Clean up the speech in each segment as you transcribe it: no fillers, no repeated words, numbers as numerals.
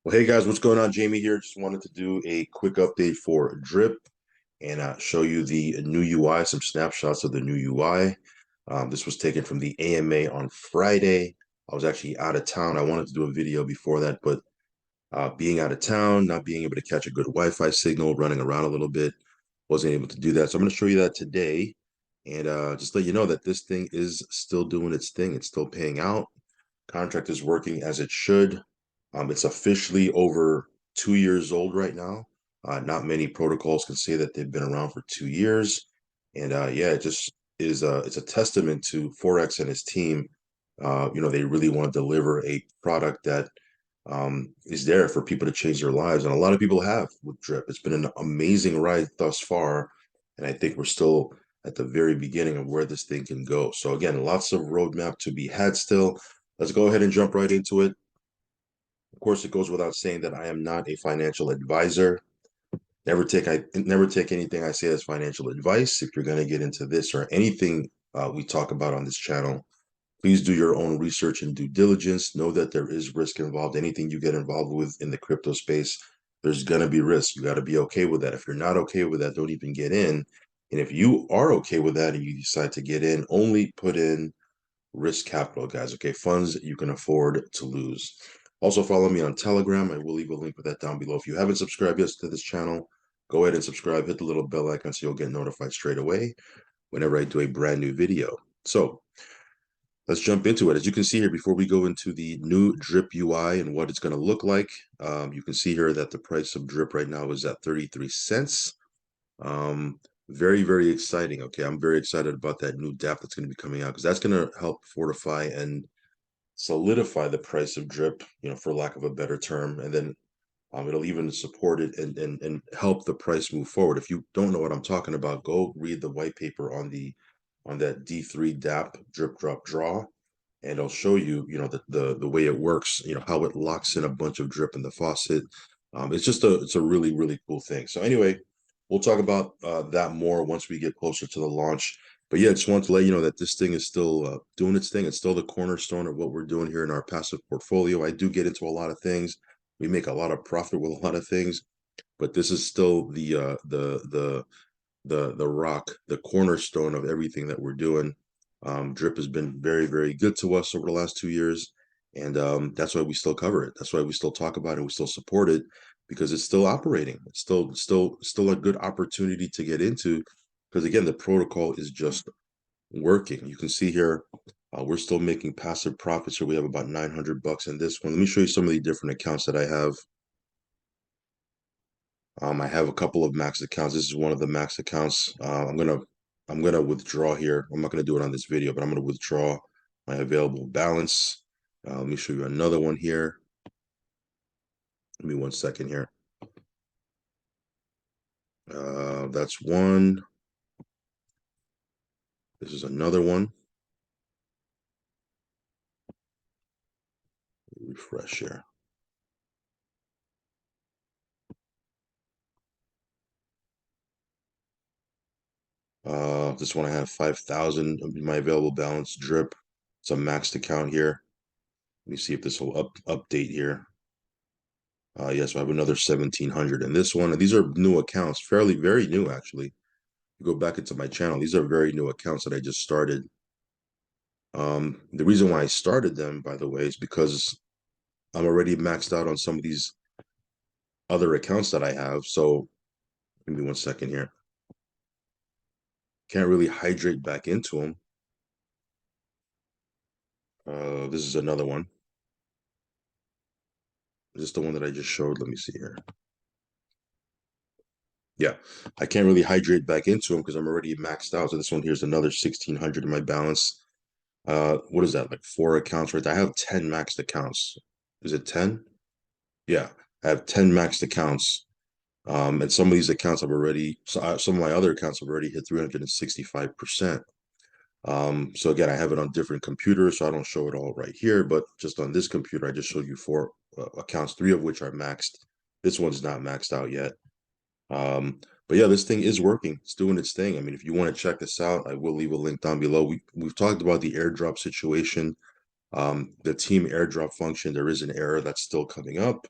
Well, hey guys, what's going on? Jamie here. Just wanted to do a quick update for Drip and show you the new UI, some snapshots of the new UI. This was taken from the AMA on Friday. I was actually out of town. I wanted to do a video before that, but being out of town, not being able to catch a good Wi-Fi signal, running around a little bit, wasn't able to do that. So I'm going to show you that today and just let you know that this thing is still doing its thing. It's still paying out. Contract is working as it should. It's officially over 2 years old right now. Not many protocols can say that they've been around for 2 years. And yeah, it just is it's a testament to Forex and his team. They really want to deliver a product that is there for people to change their lives. And a lot of people have with Drip. It's been an amazing ride thus far. And I think we're still at the very beginning of where this thing can go. So again, lots of roadmap to be had still. Let's go ahead and jump right into it. Of course, it goes without saying that I am not a financial advisor. Never take anything I say as financial advice. If you're going to get into this or anything we talk about on this channel, please do your own research and due diligence. Know that there is risk involved. Anything you get involved with in the crypto space, there's going to be risk. You got to be okay with that. If you're not okay with that, don't even get in. And if you are okay with that and you decide to get in, only put in risk capital, guys. Okay, funds you can afford to lose. Also, follow me on Telegram. I will leave a link for that down below. If you haven't subscribed yet to this channel, go ahead and subscribe. Hit the little bell icon so you'll get notified straight away whenever I do a brand new video. So let's jump into it. As you can see here, before we go into the new Drip UI and what it's going to look like, you can see here that the price of Drip right now is at 33 cents. Very, very exciting. Okay, I'm very excited about that new DApp that's going to be coming out because that's going to help fortify and solidify the price of Drip, for lack of a better term. And then it'll even support it and help the price move forward. If you don't know what I'm talking about, go read the white paper on that D3 DApp drip drop draw, and it'll show you, the way it works, how it locks in a bunch of drip in the faucet. It's a really, really cool thing. So anyway, we'll talk about that more once we get closer to the launch. But yeah, I just wanted to let you know that this thing is still doing its thing. It's still the cornerstone of what we're doing here in our passive portfolio. I do get into a lot of things. We make a lot of profit with a lot of things, but this is still the rock, the cornerstone of everything that we're doing. Drip has been very, very good to us over the last 2 years, and that's why we still cover it. That's why we still talk about it. We still support it because it's still operating. It's still a good opportunity to get into because again, the protocol is just working. You can see here, we're still making passive profits. So we have about 900 bucks in this one. Let me show you some of the different accounts that I have. I have a couple of maxed accounts. This is one of the maxed accounts. I'm gonna withdraw here. I'm not gonna do it on this video, but I'm gonna withdraw my available balance. Let me show you another one here. Give me 1 second here. That's one. This is another one. Refresh here. This one I have 5,000 of my available balance drip. It's a maxed account here. Let me see if this will update here. Yes, I have another 1,700 in this one. And these are new accounts, fairly very new actually. Go back into my channel. These are very new accounts that I just started. The reason why I started them, by the way, is because I'm already maxed out on some of these other accounts that I have. So give me 1 second here. Can't really hydrate back into them. This is another one. Is this the one that I just showed? Let me see here. Yeah, I can't really hydrate back into them because I'm already maxed out. So this one here's another 1,600 in my balance. What is that? Like 4 accounts, right? I have 10 maxed accounts. Is it 10? Yeah, I have 10 maxed accounts. And some of these accounts have already, some of my other accounts have already hit 365%. So again, I have it on different computers, so I don't show it all right here, but just on this computer, I just showed you 4 accounts, 3 of which are maxed. This one's not maxed out yet. But yeah, this thing is working. It's doing its thing. I mean, if you want to check this out, I will leave a link down below. We've talked about the airdrop situation. The team airdrop function, there is an error that's still coming up.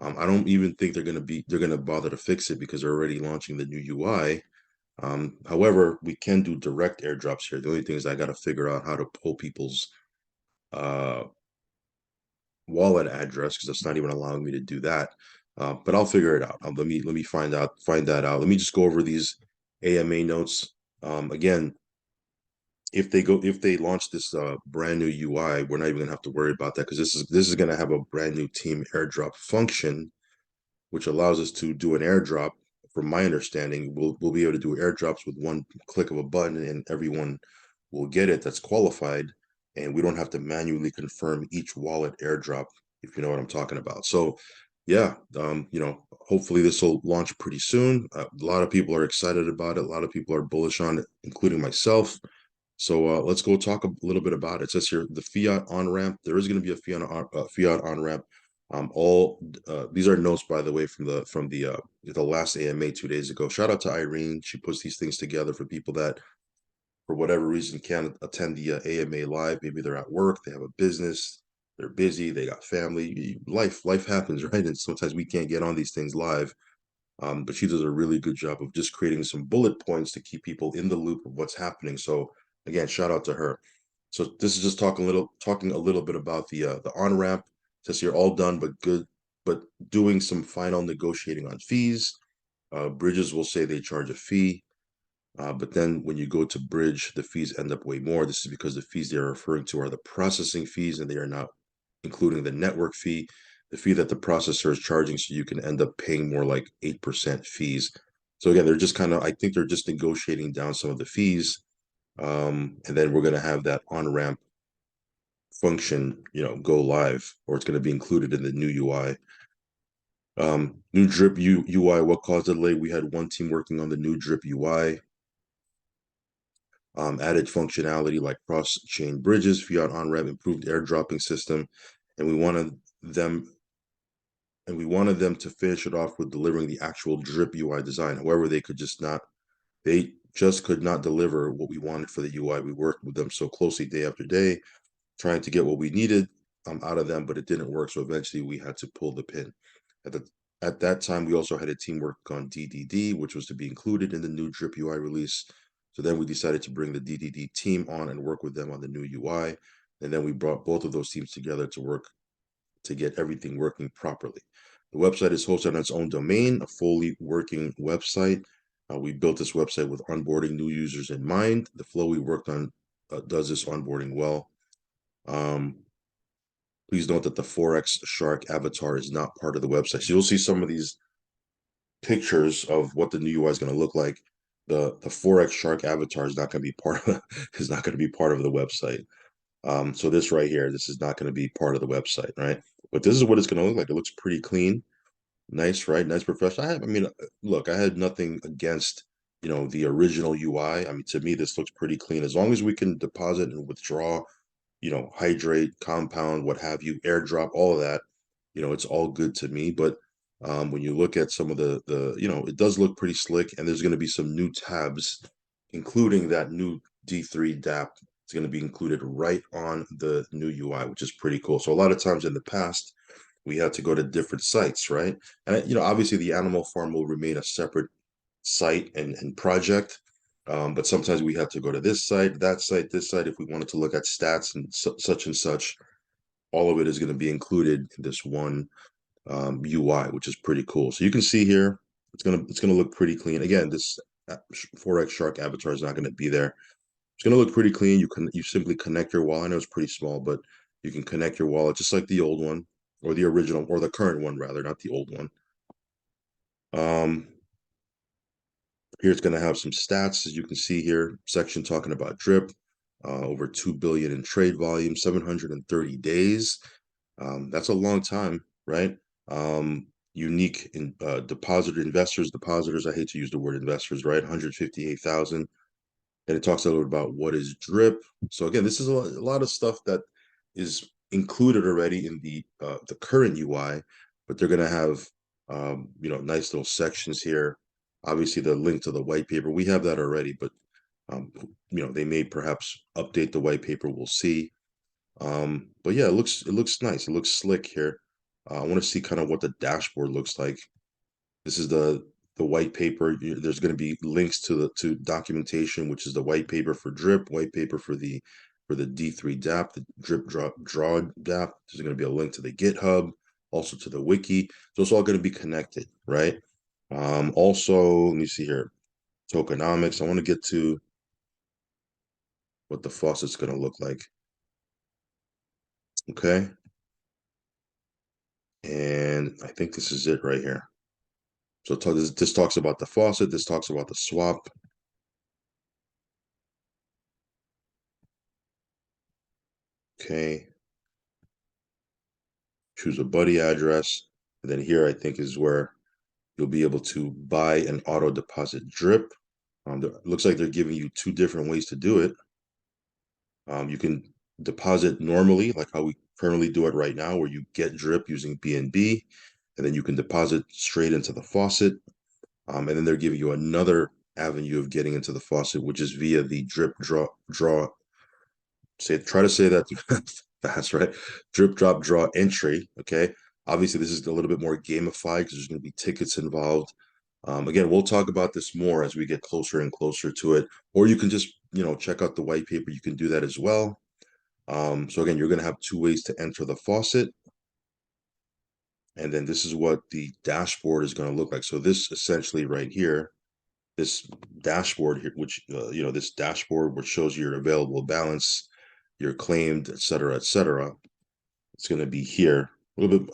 I don't even think they're gonna bother to fix it because they're already launching the new UI. However, we can do direct airdrops here. The only thing is I got to figure out how to pull people's uh, wallet address because it's not even allowing me to do that. But I'll figure it out. Let me find that out. Let me just go over these AMA notes. Again, if they launch this brand new UI, we're not even gonna have to worry about that because this is gonna have a brand new team airdrop function which allows us to do an airdrop. From my understanding, we'll be able to do airdrops with one click of a button, and everyone will get it that's qualified, and we don't have to manually confirm each wallet airdrop, if you know what I'm talking about. So, yeah, hopefully this will launch pretty soon. A lot of people are excited about it. A lot of people are bullish on it, including myself. So let's go talk a little bit about it. It says here the fiat on ramp. There is going to be a fiat on ramp. All these are notes, by the way, from the last AMA 2 days ago. Shout out to Irene. She puts these things together for people that, for whatever reason, can't attend the AMA live. Maybe they're at work, they have a business, they're busy, they got family. Life happens, right? And sometimes we can't get on these things live. But she does a really good job of just creating some bullet points to keep people in the loop of what's happening. So again, shout out to her. So this is just talking a little bit about the on ramp. Says you're all done, but good, but doing some final negotiating on fees. Bridges will say they charge a fee, but then when you go to Bridge, the fees end up way more. This is because the fees they're referring to are the processing fees, and they are not including the network fee, the fee that the processor is charging. So you can end up paying more like 8% fees. So again, they're just I think they're just negotiating down some of the fees. And then we're going to have that on ramp function, go live, or it's going to be included in the new UI. New drip UI, what caused the delay? We had one team working on the new drip UI. Added functionality like cross-chain bridges, fiat on-ramp, improved airdropping system, and them we wanted them to finish it off with delivering the actual drip UI design. However, they just could not deliver what we wanted for the UI. We worked with them so closely day after day, trying to get what we needed out of them, but it didn't work. So eventually we had to pull the pin. At the at that time, we also had a team work on DDD, which was to be included in the new drip UI release. So then we decided to bring the DDD team on and work with them on the new UI. And then we brought both of those teams together to work to get everything working properly. The website is hosted on its own domain, a fully working website. We built this website with onboarding new users in mind. The flow we worked on does this onboarding well. Please note that the Forex Shark avatar is not part of the website. So you'll see some of these pictures of what the new UI is going to look like. The Forex Shark avatar is not going to be part of is not going to be part of the website. So this right here, this is not going to be part of the website, right? But this is what it's going to look like. It looks pretty clean, nice, right? Nice professional. I mean, look, I had nothing against the original UI. I mean, to me, this looks pretty clean. As long as we can deposit and withdraw, hydrate, compound, what have you, airdrop, all of that, it's all good to me. But when you look at some of it does look pretty slick, and there's going to be some new tabs, including that new D3 DApp. It's going to be included right on the new UI, which is pretty cool. So a lot of times in the past, we had to go to different sites, right? And obviously the animal farm will remain a separate site and project. But sometimes we have to go to this site, that site, this site if we wanted to look at stats and such and such. All of it is going to be included in this one UI, which is pretty cool. So you can see here, it's gonna look pretty clean. Again, this Forex Shark avatar is not going to be there. It's going to look pretty clean. You simply connect your wallet. I know it's pretty small, but you can connect your wallet just like the old one, or the original, or the current one rather, not the old one. Here it's going to have some stats, as you can see here, section talking about drip, over 2 billion in trade volume, 730 days. That's a long time, right? Unique in depositors, I hate to use the word investors, right? 158,000. And it talks a little bit about what is drip. So again, this is a lot of stuff that is included already in the current UI, but they're going to have nice little sections here. Obviously, the link to the white paper, we have that already, but they may perhaps update the white paper. We'll see. But yeah, it looks nice. It looks slick here. I want to see kind of what the dashboard looks like. This is the white paper. There's going to be links to the documentation, which is the white paper for drip, white paper for the D3 DApp, the drip drop draw DApp. There's going to be a link to the GitHub, also to the wiki. So it's all going to be connected, right? Also, let me see here, tokenomics. I want to get to what the faucet's going to look like. Okay. And I think this is it right here. So this talks about the faucet. This talks about the swap. Okay. Choose a buddy address. And then here I think is where you'll be able to buy an auto deposit drip. It looks like they're giving you two different ways to do it. You can deposit normally, like how we currently do it right now, where you get drip using BNB, and then you can deposit straight into the faucet. And then they're giving you another avenue of getting into the faucet, which is via the drip draw. Try to say that fast, right? Drip drop draw entry. Okay. Obviously, this is a little bit more gamified because there's going to be tickets involved. Again, we'll talk about this more as we get closer and closer to it. Or you can just, check out the white paper. You can do that as well. So again, you're going to have two ways to enter the faucet. And then this is what the dashboard is going to look like. So this essentially right here, this dashboard here, which, this dashboard which shows your available balance, your claimed, et cetera, et cetera. It's going to be here. A little bit,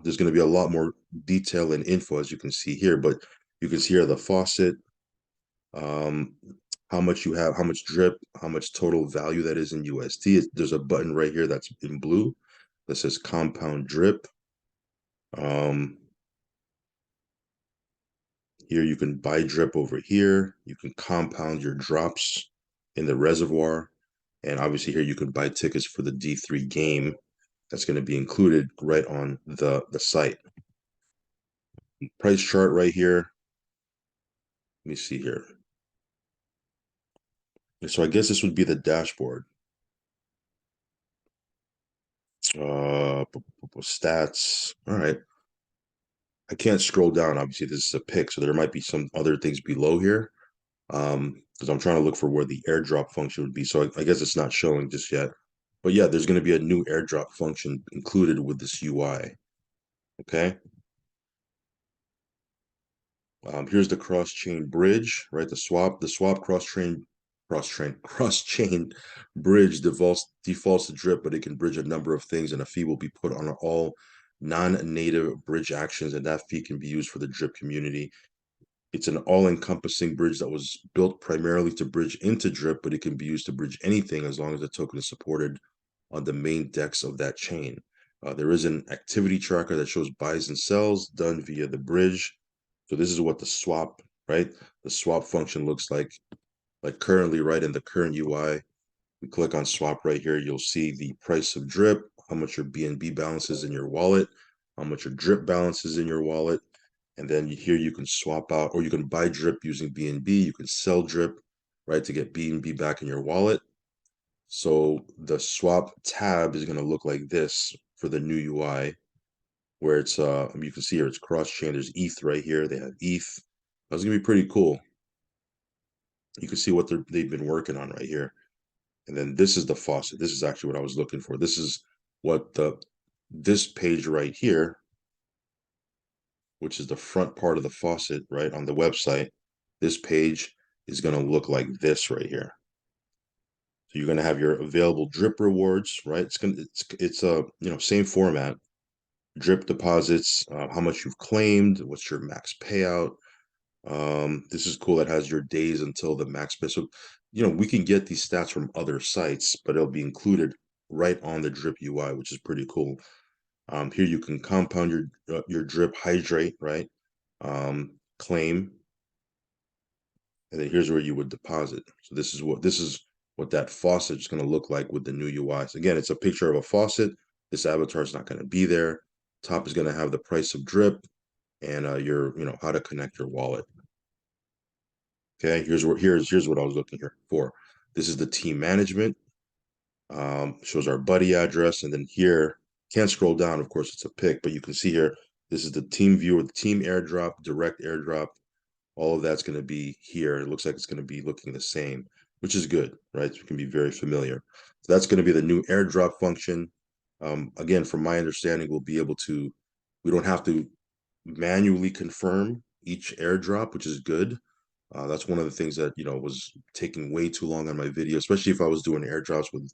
there's going to be a lot more detail and info as you can see here, but you can see here the faucet, um, how much you have, how much drip, how much total value that is in USD. There's a button right here that's in blue that says compound drip. Here you can buy drip over here. You can compound your drops in the reservoir. And obviously here you can buy tickets for the D3 game that's going to be included right on the site. Price chart right here. Let me see here. So I guess this would be the dashboard. Stats. All right. I can't scroll down. Obviously, this is a pic, so there might be some other things below here. Because I'm trying to look for where the airdrop function would be. So I guess it's not showing just yet. But yeah, there's going to be a new airdrop function included with this UI. Okay. Here's the cross-chain bridge, right? The swap cross-chain bridge defaults to drip, but it can bridge a number of things, and a fee will be put on all non-native bridge actions, and that fee can be used for the drip community. It's an all-encompassing bridge that was built primarily to bridge into drip, but it can be used to bridge anything as long as the token is supported on the main DEX of that chain. There is an activity tracker that shows buys and sells done via the bridge. So this is what the swap, right? The swap function looks like currently, right, in the current UI. We click on swap right here. You'll see the price of drip, how much your BNB balance is in your wallet, how much your drip balance is in your wallet. And then here you can swap out, or you can buy drip using BNB. You can sell drip, right, to get BNB back in your wallet. So the swap tab is going to look like this for the new UI, where it's you can see here it's cross-chain. There's ETH right here. They have ETH. That's gonna be pretty cool. You can see what they've been working on right here. And then this is the faucet. This is actually what I was looking for. This is what this page right here, which is the front part of the faucet, right, on the website. This page is going to look like this right here. So you're going to have your available drip rewards, right? It's a same format. Drip deposits, how much you've claimed, what's your max payout. This is cool. It has your days until the max pay. So, we can get these stats from other sites, but it'll be included right on the drip UI, which is pretty cool. Here you can compound your drip hydrate, right? Claim, and then here's where you would deposit. So this is what that faucet is going to look like with the new UI. So again, it's a picture of a faucet. This avatar is not going to be there. Top is going to have the price of drip and how to connect your wallet. Okay, here's what I was looking here for. This is the team management. Shows our buddy address, and then here Can't scroll down, of course, it's a pick, but you can see here, this is the team viewer, the team airdrop, direct airdrop. All of that's going to be here. It looks like it's going to be looking the same, which is good, right? It can be very familiar. So that's going to be the new airdrop function. Again, from my understanding, we'll be able to, we don't have to manually confirm each airdrop, which is good. That's one of the things that, was taking way too long on my video, especially if I was doing airdrops with,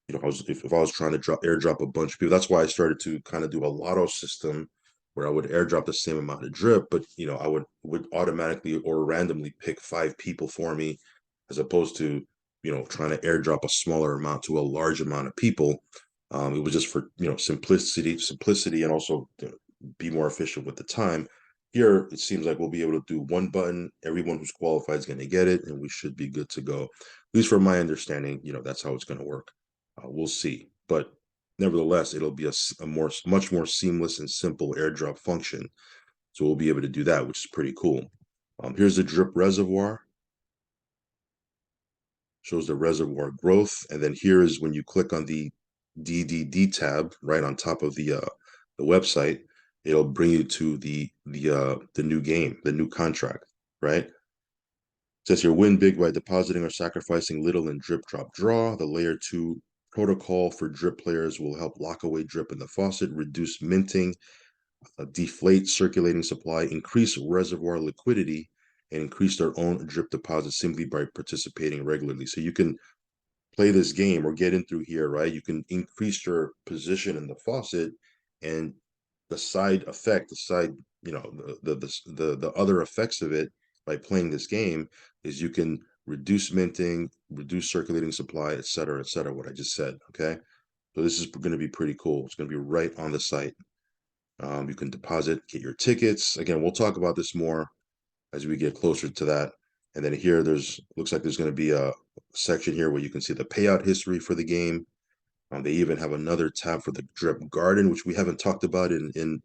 if I was trying to airdrop a bunch of people. That's why I started to kind of do a lotto system where I would airdrop the same amount of drip, but I would automatically or randomly pick 5 people for me, as opposed to trying to airdrop a smaller amount to a large amount of people. It was just for simplicity, and also to be more efficient with the time. Here, it seems like we'll be able to do one button. Everyone who's qualified is going to get it, and we should be good to go. At least from my understanding, that's how it's going to work. We'll see, but nevertheless, it'll be much more seamless and simple airdrop function. So we'll be able to do that, which is pretty cool. Here's the drip reservoir. Shows the reservoir growth, and then here is when you click on the DDD tab right on top of the website, it'll bring you to the new game, the new contract, right? It says here, win big by depositing or sacrificing little in drip drop draw. The layer 2 protocol for drip players will help lock away drip in the faucet, reduce minting, deflate circulating supply, increase reservoir liquidity, and increase their own drip deposit simply by participating regularly. So you can play this game or get in through here, right? You can increase your position in the faucet, and the side effect, the other effects of it by playing this game is you can reduce minting, reduce circulating supply, et cetera, what I just said. Okay. So this is going to be pretty cool. It's going to be right on the site. You can deposit, get your tickets. Again, we'll talk about this more as we get closer to that. And then here, looks like there's going to be a section here where you can see the payout history for the game. They even have another tab for the drip garden, which we haven't talked about in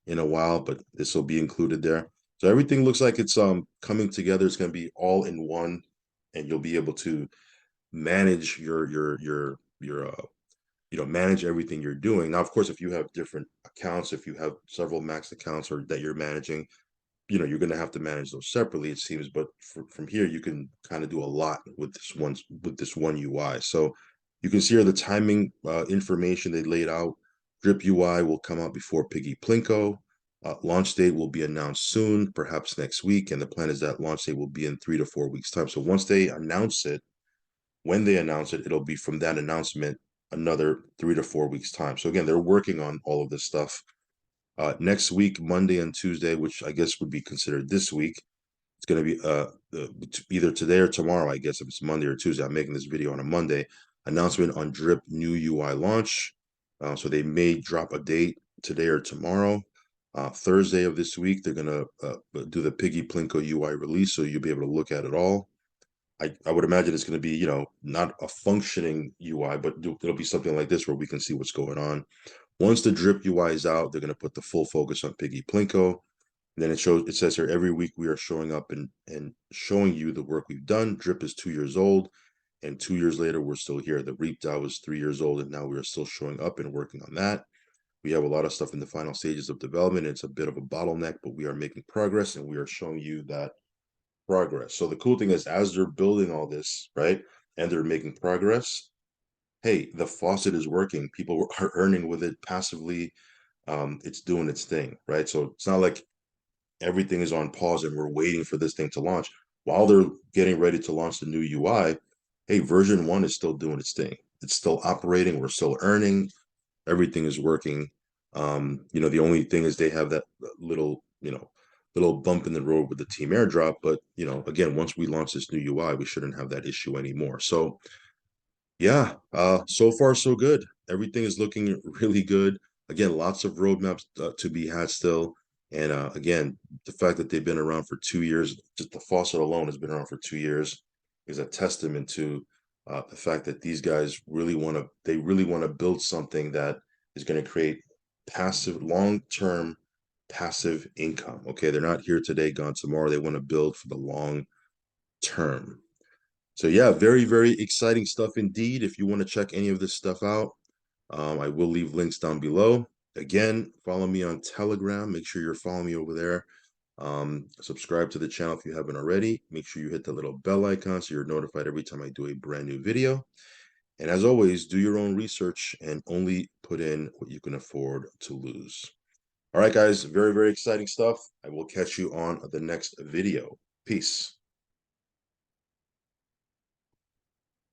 a while, but this will be included there. So everything looks like it's coming together. It's going to be all in one, and you'll be able to manage manage everything you're doing. Now, of course, if you have different accounts, if you have several max accounts or that you're managing, you're going to have to manage those separately, it seems. But from here, you can kind of do a lot with this one UI. So you can see here the timing information they laid out. Drip UI will come out before Piggy Plinko. Launch date will be announced soon, perhaps next week, and the plan is that launch date will be in 3 to 4 weeks time. So once they announce it, when they announce it, it'll be from that announcement another 3 to 4 weeks time. So again, they're working on all of this stuff. Next week, Monday and Tuesday, which I guess would be considered this week, it's going to be either today or tomorrow, I guess, if it's Monday or Tuesday. I'm making this video on a Monday. Announcement on Drip new UI launch. So they may drop a date today or tomorrow. Thursday of this week, they're going to do the Piggy Plinko UI release, so you'll be able to look at it all. I would imagine it's going to be, not a functioning UI, but it'll be something like this where we can see what's going on. Once the drip UI is out, they're going to put the full focus on Piggy Plinko. And then it says here, every week we are showing up and showing you the work we've done. Drip is 2 years old, and 2 years later, we're still here. The Reap DAO was 3 years old, and now we are still showing up and working on that. We have a lot of stuff in the final stages of development. It's a bit of a bottleneck, but we are making progress, and we are showing you that progress. So the cool thing is, as they're building all this, right, and they're making progress, hey, the faucet is working. People are earning with it passively. It's doing its thing, right? So it's not like everything is on pause and we're waiting for this thing to launch. While they're getting ready to launch the new UI, hey, version 1 is still doing its thing. It's still operating. We're still earning. Everything is working. The only thing is they have that little bump in the road with the team airdrop. But, again, once we launch this new UI, we shouldn't have that issue anymore. So yeah, so far so good. Everything is looking really good. Again, lots of roadmaps to be had still. And again, the fact that they've been around for 2 years, just the faucet alone has been around for 2 years, is a testament to the fact that these guys really want to build something that is going to create long-term passive income. Okay, they're not here today, gone tomorrow. They want to build for the long term. So yeah, very, very exciting stuff indeed. If you want to check any of this stuff out, I will leave links down below. Again, follow me on Telegram. Make sure you're following me over there. Subscribe to the channel if you haven't already. Make sure you hit the little bell icon so you're notified every time I do a brand new video. And as always, do your own research and only put in what you can afford to lose. All right, guys, very, very exciting stuff. I will catch you on the next video. Peace.